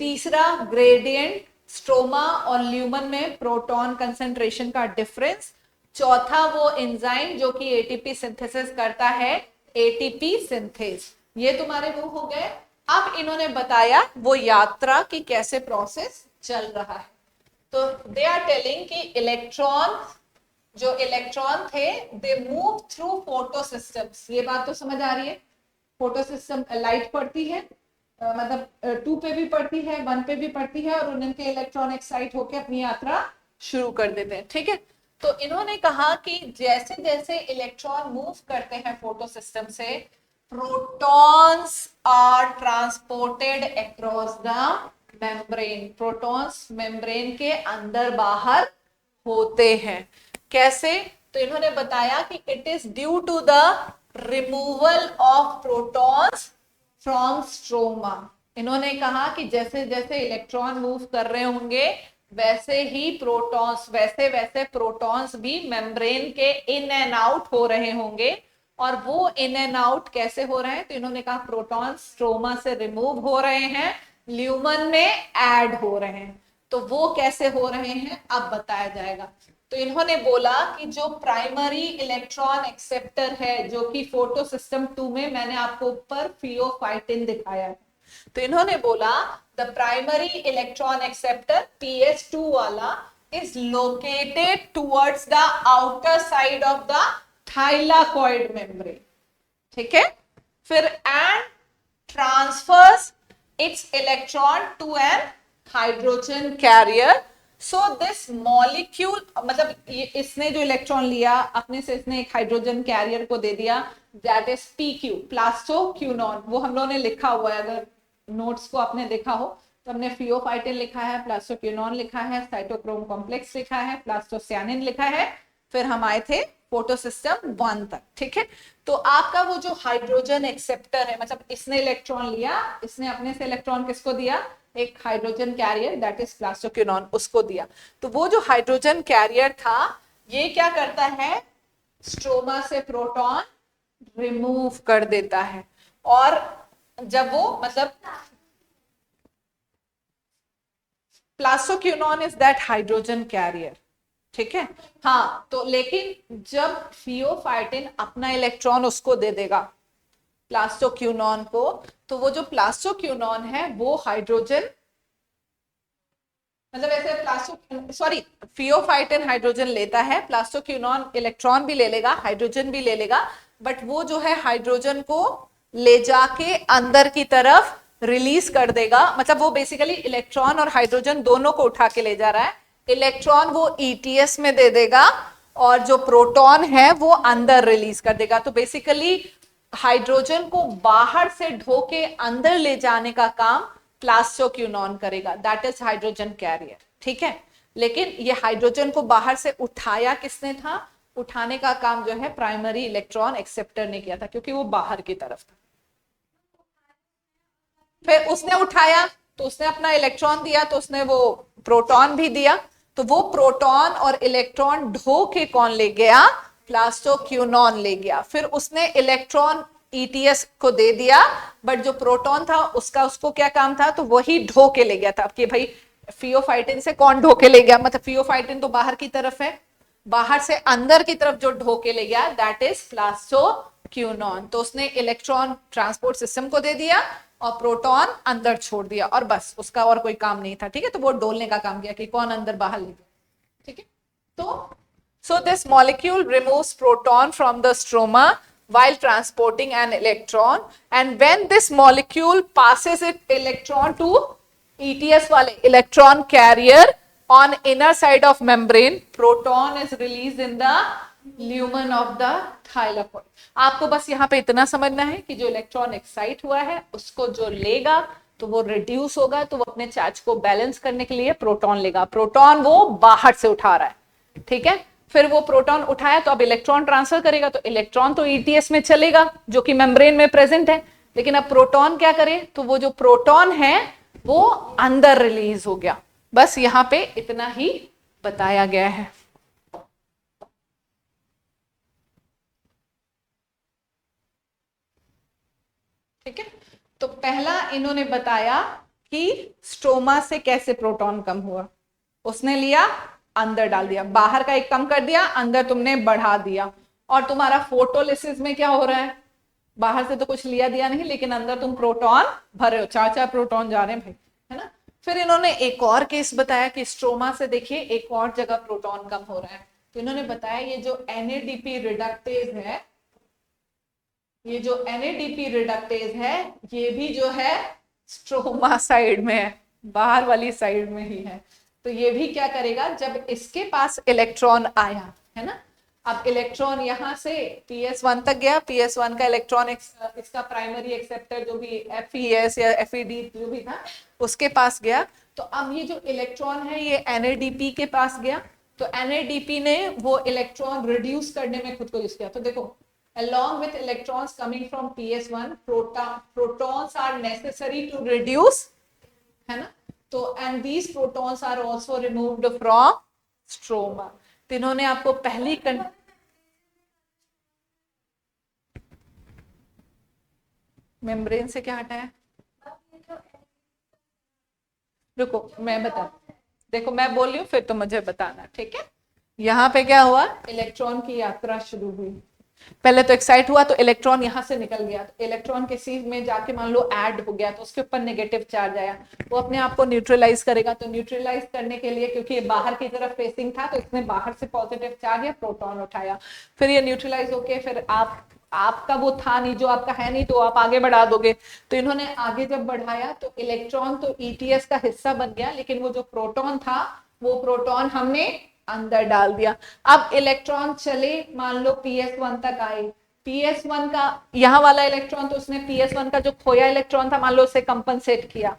तीसरा ग्रेडियंट स्ट्रोमा और ल्यूमन में प्रोटॉन कंसेंट्रेशन का डिफरेंस, चौथा वो एंजाइम जो कि एटीपी सिंथेसिस करता है, एटीपी सिंथेस। ये तुम्हारे वो हो गए। अब इन्होंने बताया वो यात्रा की कैसे प्रोसेस चल रहा है। तो दे आर टेलिंग कि इलेक्ट्रॉन जो इलेक्ट्रॉन थे they move through photo systems. ये बात तो समझ आ रही है। फोटो सिस्टम लाइट पड़ती है, मतलब 2 पे भी पड़ती है, 1 पे भी पड़ती है, और उनके इलेक्ट्रॉन एक्साइट होकर अपनी यात्रा शुरू कर देते हैं, ठीक है। तो इन्होंने कहा कि जैसे जैसे इलेक्ट्रॉन मूव करते हैं फोटो सिस्टम से, protons are transported across the membrane. Protons membrane के अंदर बाहर होते हैं। कैसे? तो इन्होंने बताया कि it is due to the removal of protons from stroma. इन्होंने कहा कि जैसे जैसे इलेक्ट्रॉन मूव कर रहे होंगे वैसे ही प्रोटॉन्स, वैसे वैसे प्रोटॉन्स भी मेम्ब्रेन के इन एंड आउट हो रहे होंगे। और वो इन एंड आउट कैसे हो रहे हैं? तो इन्होंने कहा प्रोटॉन्स स्ट्रोमा से रिमूव हो रहे हैं, ल्यूमन में ऐड हो रहे हैं। तो वो कैसे हो रहे हैं अब बताया जाएगा। तो इन्होंने बोला कि जो प्राइमरी इलेक्ट्रॉन एक्सेप्टर है, जो कि फोटो सिस्टम 2 में मैंने आपको ऊपर फियोफाइटिन दिखाया है, तो इन्होंने बोला the primary electron acceptor PH2 वाला is located towards the outer side of the thylakoid membrane, ठीक है। फिर and transfers its electron to an hydrogen carrier. So this molecule, मतलब इसने जो इलेक्ट्रॉन लिया अपने से, इसने एक हाइड्रोजन कैरियर को दे दिया, दैट इज PQ, प्लास्टोक्यूनॉन। वो हम लोगों ने लिखा हुआ है, अगर नोट्स को आपने देखा हो तो हमने फियोफाइटिन लिखा है, प्लास्टोक्यूनॉन लिखा है, साइटोक्रोम कॉम्प्लेक्स लिखा है, प्लास्टोसियानिन लिखा है। फिर हम आए थे फोटो सिस्टम 1 तक, ठीक है। तो आपका वो जो हाइड्रोजन एक्सेप्टर है, मतलब इसने इलेक्ट्रॉन लिया, इसने अपने से इलेक्ट्रॉन किसको दिया? एक hydrogen carrier, that is plastoquinone, उसको दिया। तो वो जो हाइड्रोजन कैरियर था ये क्या करता है? स्ट्रोमा से प्रोटॉन रिमूव कर देता है। और जब वो, मतलब plastoquinone is that hydrogen carrier, ठीक है। हाँ, तो लेकिन जब फियोफाइटिन अपना इलेक्ट्रॉन उसको दे देगा प्लास्टोक्यूनॉन को, तो वो जो प्लास्टोक्यूनॉन है वो हाइड्रोजन, मतलब ऐसे फियोफाइटिन हाइड्रोजन लेता है, प्लास्टोक्यूनॉन इलेक्ट्रॉन भी ले लेगा, हाइड्रोजन भी ले लेगा, बट वो जो है हाइड्रोजन को ले जाके अंदर की तरफ रिलीज कर देगा। मतलब वो बेसिकली इलेक्ट्रॉन और हाइड्रोजन दोनों को उठा के ले जा रहा है। इलेक्ट्रॉन वो ETS में दे देगा और जो प्रोटॉन है वो अंदर रिलीज कर देगा। तो बेसिकली हाइड्रोजन को बाहर से ढोके अंदर ले जाने का काम प्लास्टोक्यूनॉन करेगा, दैट इज हाइड्रोजन कैरियर, ठीक है। लेकिन ये हाइड्रोजन को बाहर से उठाया किसने था? उठाने का काम जो है प्राइमरी इलेक्ट्रॉन एक्सेप्टर ने किया था, क्योंकि वो बाहर की तरफ था। फिर उसने उठाया तो उसने अपना इलेक्ट्रॉन दिया, तो उसने वो प्रोटॉन भी दिया। तो वो प्रोटॉन और इलेक्ट्रॉन ढो के कौन ले गया? प्लास्टोक्यूनॉन ले गया, फिर उसने इलेक्ट्रॉन ईटीएस को दे दिया, बट जो प्रोटॉन था उसका उसको क्या काम था, तो वही ढो के ले गया था कि भाई फियोफाइटिन से कौन ढो के ले गया, मतलब फियोफाइटिन तो बाहर की तरफ है, बाहर से अंदर की तरफ जो ढो के ले गया दैट इज प्लास्टोक्यूनॉन। तो उसने इलेक्ट्रॉन ट्रांसपोर्ट सिस्टम को दे दिया और प्रोटॉन अंदर छोड़ दिया, और बस उसका और कोई काम नहीं था, ठीक है। तो वो डोलने का काम किया कि कौन अंदर बाहर ले गया, ठीक है। तो so this molecule removes proton from the stroma while transporting an electron, and when this molecule passes its electron to ETS वाले electron carrier on inner side of membrane, proton is released in the lumen of the thylakoid। आपको बस यहाँ पे इतना समझना है कि जो इलेक्ट्रॉन एक्साइट हुआ है उसको जो लेगा तो वो रिड्यूस होगा, तो वो अपने चार्ज को बैलेंस करने के लिए प्रोटॉन लेगा, प्रोटॉन वो बाहर से उठा रहा है, ठीक है। फिर वो प्रोटॉन उठाया तो अब इलेक्ट्रॉन ट्रांसफर करेगा, तो इलेक्ट्रॉन तो ईटीएस में चलेगा जो कि मेम्ब्रेन में प्रेजेंट है, लेकिन अब प्रोटॉन क्या करे, तो वो जो प्रोटॉन है वो अंदर रिलीज हो गया। बस यहाँ पे इतना ही बताया गया है। ठीक है, तो पहला इन्होंने बताया कि स्ट्रोमा से कैसे प्रोटॉन कम हुआ, उसने लिया अंदर डाल दिया, बाहर का एक कम कर दिया, अंदर तुमने बढ़ा दिया। और तुम्हारा फोटोलिसिस में क्या हो रहा है, बाहर से तो कुछ लिया दिया नहीं, लेकिन अंदर तुम प्रोटॉन भरे हो, चार चार प्रोटॉन जा रहे हैं भाई, है ना। फिर इन्होंने एक और केस बताया कि स्ट्रोमा से देखिए एक और जगह प्रोटॉन कम हो रहा है, तो इन्होंने बताया ये जो NADP रिडक्टेज है, ये जो NADP रिडक्टेज है ये भी जो है स्ट्रोमा साइड में है, बाहर वाली साइड में ही है। तो ये भी क्या करेगा, जब इसके पास इलेक्ट्रॉन आया है ना, अब इलेक्ट्रॉन यहां से PS1 तक गया, PS1 का इलेक्ट्रॉन इसका प्राइमरी एक्सेप्टर जो भी FES या FED जो भी था उसके पास गया, तो अब ये जो इलेक्ट्रॉन है ये NADP के पास गया, तो NADP ने वो इलेक्ट्रॉन रिड्यूस करने में खुद को यूज किया। तो देखो along with electrons coming from PS1, protons are necessary to reduce, है ना, तो and these protons are also removed from stroma। तो इन्होंने आपको पहली मेम्ब्रेन से क्या हटाया, रुको मैं बता, देखो मैं बोल रही हूँ फिर तो मुझे बताना, ठीक है। यहाँ पे क्या हुआ, इलेक्ट्रॉन की यात्रा शुरू हुई, पहले तो एक्साइट हुआ तो इलेक्ट्रॉन यहां से निकल गया, तो इलेक्ट्रॉन किसी में जाके मान लो ऐड हो गया तो उसके ऊपर नेगेटिव चार्ज आया, वो अपने आप को न्यूट्रलाइज करेगा, तो न्यूट्रलाइज करने के लिए क्योंकि ये बाहर की तरफ फेसिंग था तो इसने बाहर से पॉजिटिव चार्ज या प्रोटॉन उठाया, फिर ये न्यूट्रलाइज होके फिर आपका वो था नहीं, जो आपका है नहीं तो आप आगे बढ़ा दोगे, तो इन्होंने आगे जब बढ़ाया तो इलेक्ट्रॉन तो ईटीएस का हिस्सा बन गया, लेकिन वो जो प्रोटॉन था वो प्रोटॉन हमने अंदर डाल दिया। अब इलेक्ट्रॉन चले मान लो PS1 तक आए, PS1 का यहाँ वाला इलेक्ट्रॉन तो उसने PS1 का जो खोया इलेक्ट्रॉन था मान लो उसे कंपनसेट किया,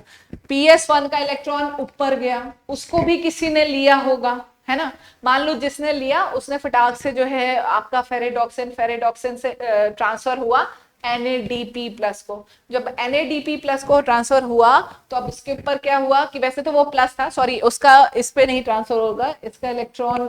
PS1 का इलेक्ट्रॉन ऊपर गया, उसको भी किसी ने लिया होगा, है ना, मान लो जिसने लिया उसने फटाक से जो है आपका फेरेडॉक्सिन से ट्रांसफर हुआ NADP प्लस को, जब NADP प्लस को ट्रांसफर हुआ तो अब इसके ऊपर क्या हुआ कि वैसे तो वो प्लस था, सॉरी उसका इस पे नहीं ट्रांसफर होगा, इसका इलेक्ट्रॉन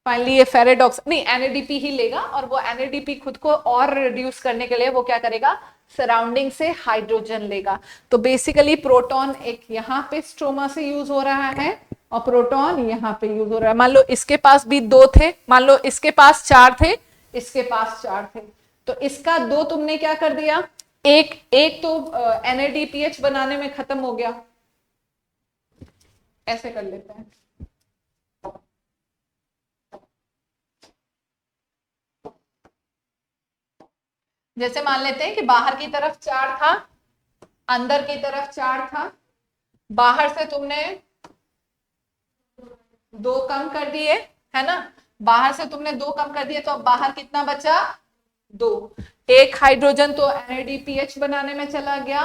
फाइनली ये फेरेडॉक्स नहीं NADP ही लेगा, और वो NADP खुद को और रिड्यूस करने के लिए वो क्या करेगा, सराउंडिंग से हाइड्रोजन लेगा। तो बेसिकली प्रोटॉन एक यहाँ पे स्ट्रोमा से यूज हो रहा है और प्रोटॉन यहाँ पे यूज हो रहा है, मान लो इसके पास भी दो थे, मान लो इसके पास चार थे, इसके पास चार थे, तो इसका दो तुमने क्या कर दिया, एक तो NADPH बनाने में खत्म हो गया, ऐसे कर लेते हैं, जैसे मान लेते हैं कि बाहर की तरफ चार था, अंदर की तरफ चार था, बाहर से तुमने दो कम कर दिए, है ना, बाहर से तुमने दो कम कर दिए, तो अब बाहर कितना बचा, दो, एक हाइड्रोजन तो NADPH बनाने में चला गया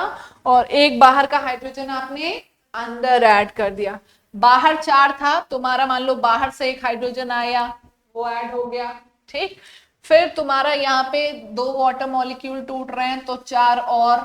और एक बाहर का हाइड्रोजन आपने अंदर ऐड कर दिया, बाहर चार था तुम्हारा, मान लो बाहर से एक हाइड्रोजन आया वो ऐड हो गया, ठीक, फिर तुम्हारा यहाँ पे दो वाटर मॉलिक्यूल टूट रहे हैं तो चार और,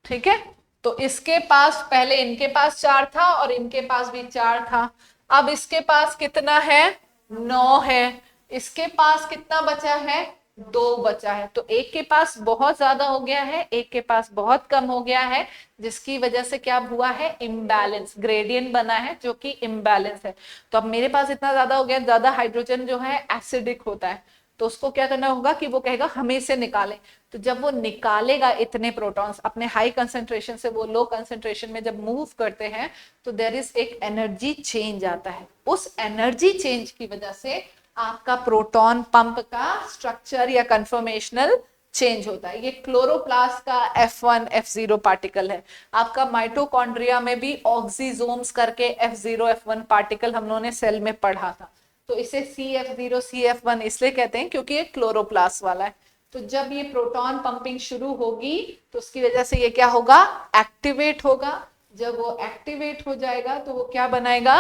ठीक है, तो इसके पास पहले इनके पास चार था और इनके पास भी चार था, अब इसके पास कितना है 9 है, इसके पास कितना बचा है, 2 बचा है। तो एक के पास बहुत ज्यादा हो गया है, एक के पास बहुत कम हो गया है, जिसकी वजह से क्या हुआ है, इम्बैलेंस, ग्रेडियंट बना है जो कि इम्बैलेंस है। तो अब मेरे पास इतना ज्यादा हो गया, ज्यादा हाइड्रोजन जो है एसिडिक होता है, तो उसको क्या करना होगा कि वो कहेगा हमें से निकालें। तो जब वो निकालेगा इतने प्रोटॉन्स अपने हाई कंसेंट्रेशन से वो लो कंसेंट्रेशन में जब मूव करते हैं, तो देयर इज एक एनर्जी चेंज आता है। उस एनर्जी चेंज की वजह से आपका प्रोटॉन पंप का स्ट्रक्चर या कन्फर्मेशनल चेंज होता है। ये क्लोरोप्लास्ट का F1 F0 पार्टिकल है। आपका माइटोकॉन्ड्रिया में भी ऑक्सीजोम्स करके F0 F1 पार्टिकल हम लोगों ने सेल में पढ़ा था। तो इसे CF0 CF1 इसलिए कहते हैं क्योंकि ये क्लोरोप्लास्ट वाला है। तो जब ये प्रोटॉन पंपिंग शुरू होगी तो उसकी वजह से ये क्या होगा, एक्टिवेट होगा। जब वो एक्टिवेट हो जाएगा तो वो क्या बनाएगा,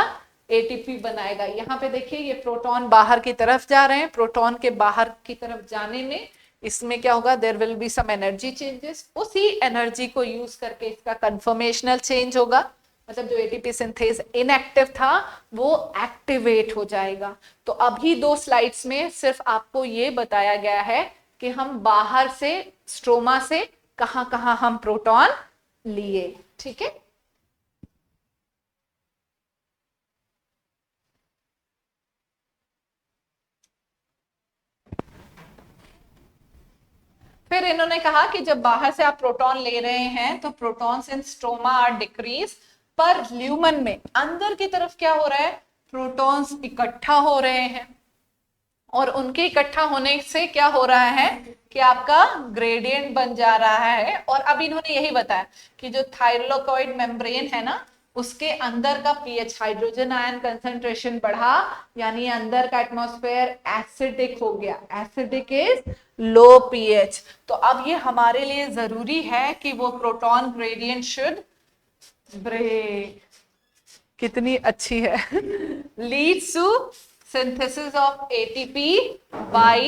एटीपी बनाएगा। यहाँ पे देखिए ये प्रोटॉन बाहर की तरफ जा रहे हैं, प्रोटॉन के बाहर की तरफ जाने में इसमें क्या होगा, there will be some energy changes. उसी एनर्जी को यूज करके इसका कन्फर्मेशनल चेंज होगा, मतलब जो एटीपी सिंथेज इनएक्टिव था वो एक्टिवेट हो जाएगा। तो अभी 2 स्लाइड्स में सिर्फ आपको ये बताया गया है कि हम बाहर से स्ट्रोमा से कहां कहां हम प्रोटॉन लिए, ठीक है। फिर इन्होंने कहा कि जब बाहर से आप प्रोटॉन ले रहे हैं तो protons in stroma are decrease, पर ल्यूमन में अंदर की तरफ क्या हो रहा है, प्रोटॉन्स इकट्ठा हो रहे हैं। और उनके इकट्ठा होने से क्या हो रहा है कि आपका ग्रेडियंट बन जा रहा है। और अब इन्होंने यही बताया कि जो थायरोकॉइड मेम्ब्रेन है ना, उसके अंदर का पीएच, हाइड्रोजन आयन कंसंट्रेशन बढ़ा, यानी अंदर का एटमॉस्फेयर एसिडिक हो गया। Acidic is low pH. तो अब ये हमारे लिए जरूरी है कि वो प्रोटॉन ग्रेडियंट शुड ब्रेक। कितनी अच्छी है leads to synthesis of ATP by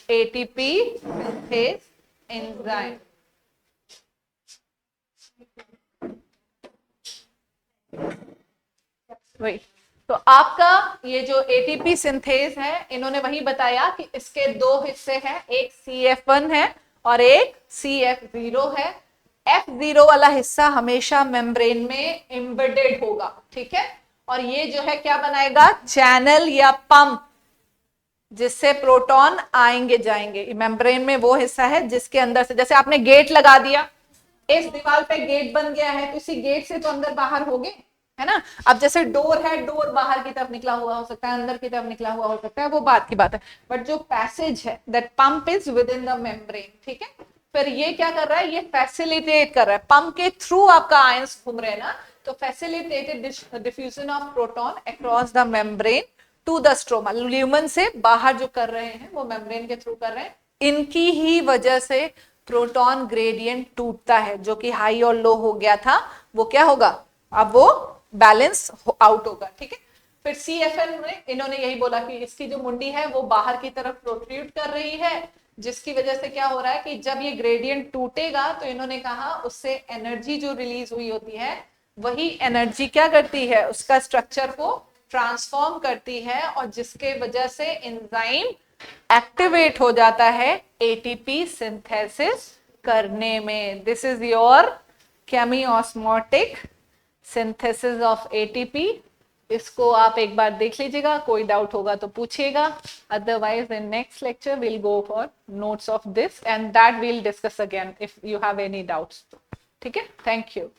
ATP synthase enzyme। वही तो आपका ये जो एटीपी सिंथेज है, इन्होंने वही बताया कि इसके 2 हिस्से हैं, एक CF1 है और एक CF0 है। F0 वाला हिस्सा हमेशा मेम्ब्रेन में एम्बेडेड होगा, ठीक है। और ये जो है क्या बनाएगा, चैनल या पंप, जिससे प्रोटॉन आएंगे जाएंगे। मेम्ब्रेन में वो हिस्सा है जिसके अंदर से, जैसे आपने गेट लगा दिया, इस दीवार पे गेट बन गया है, तो इसी गेट से तो अंदर बाहर हो गए, है ना। अब जैसे डोर है, डोर बाहर की तरफ निकला हुआ हो सकता है, अंदर की तरफ निकला हुआ हो सकता है, वो बात की बात है। बट जो पैसेज है, that pump is with in the membrane, ठीक है। फिर ये क्या कर रहा है, ये फैसिलिटेट कर रहा है, पंप के थ्रू आपका आयंस घूम रहे हैं ना, तो facilitated diffusion of proton across the membrane to the stroma. Lumen से बाहर जो कर रहे हैं वो मेम्ब्रेन के थ्रू कर रहे हैं। इनकी ही वजह से प्रोटॉन ग्रेडियंट टूटता है, जो कि हाई और लो हो गया था, वो क्या होगा, अब वो बैलेंस आउट होगा, ठीक है। फिर CFN में इन्होंने यही बोला कि इसकी जो मुंडी है वो बाहर की तरफ प्रोट्रूड कर रही है, जिसकी वजह से क्या हो रहा है कि जब ये ग्रेडियंट टूटेगा तो इन्होंने कहा उससे एनर्जी जो रिलीज हुई होती है, वही एनर्जी क्या करती है, उसका स्ट्रक्चर को ट्रांसफॉर्म करती है, और जिसके वजह से एंजाइम एक्टिवेट हो जाता है एटीपी सिंथेसिस करने में। This is your chemiosmotic synthesis of ATP. इसको आप एक बार देख लीजिएगा, कोई डाउट होगा तो पूछिएगा, otherwise in next lecture will go for notes of this and that will discuss again if you have any doubts. ठीक है, थैंक यू।